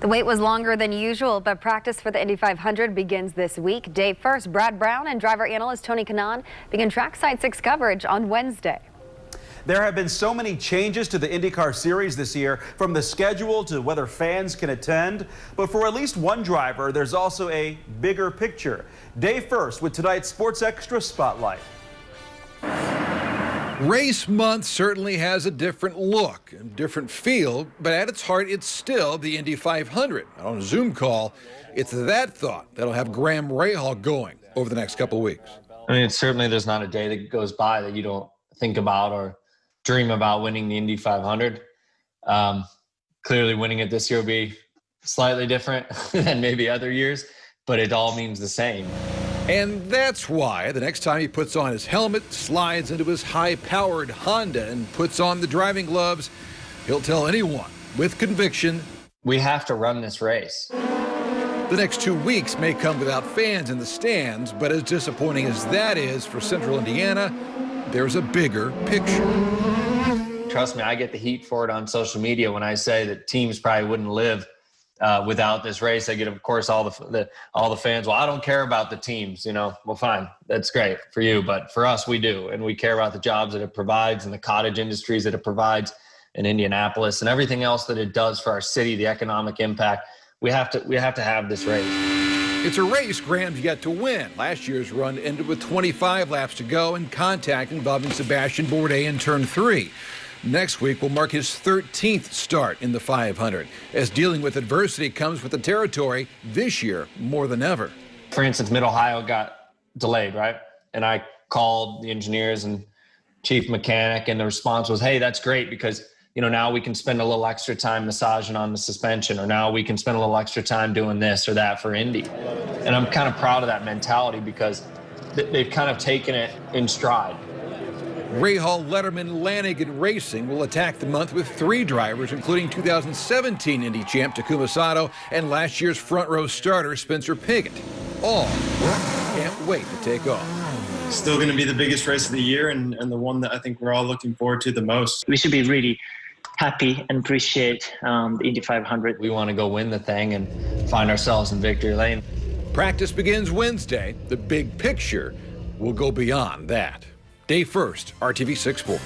The wait was longer than usual, but practice for the Indy 500 begins this week. Day first, Brad Brown and driver analyst Tony Kanaan begin Trackside 6 coverage on Wednesday. There have been so many changes to the IndyCar series this year, from the schedule to whether fans can attend. But for at least one driver, there's also a bigger picture. Day first with tonight's Sports Extra Spotlight. Race month certainly has a different look and different feel, but at its heart, it's still the Indy 500. On a Zoom call, it's that thought that'll have Rahal going over the next couple of weeks. I mean, certainly there's not a day that goes by that you don't think about or dream about winning the Indy 500. Clearly winning it this year will be slightly different than maybe other years, but it all means the same. And that's why the next time he puts on his helmet, slides into his high-powered Honda, and puts on the driving gloves, he'll tell anyone with conviction, we have to run this race. The next 2 weeks may come without fans in the stands, but as disappointing as that is for Central Indiana, there's a bigger picture. Trust me, I get the heat for it on social media when I say that teams probably wouldn't live without this race. I get, of course, all the fans. Well, I don't care about the teams, Well, fine, that's great for you, but for us, we do, and we care about the jobs that it provides and the cottage industries that it provides in Indianapolis and everything else that it does for our city, the economic impact. We have to have this race. It's a race Graham's yet to win. Last year's run ended with 25 laps to go and contact involving Sebastian Bourdais in turn 3. Next week will mark his 13th start in the 500, as dealing with adversity comes with the territory this year more than ever. For instance, Mid-Ohio got delayed, right? And I called the engineers and chief mechanic, and the response was, hey, that's great because, now we can spend a little extra time massaging on the suspension, or now we can spend a little extra time doing this or that for Indy. And I'm kind of proud of that mentality because they've kind of taken it in stride. Rahal, Letterman, Lanigan Racing will attack the month with 3 drivers, including 2017 Indy champ Takuma Sato and last year's front row starter Spencer Pigot. All can't wait to take off. Still going to be the biggest race of the year and the one that I think we're all looking forward to the most. We should be really happy and appreciate the Indy 500. We want to go win the thing and find ourselves in victory lane. Practice begins Wednesday. The big picture will go beyond that. Day first, RTV 6 Sports.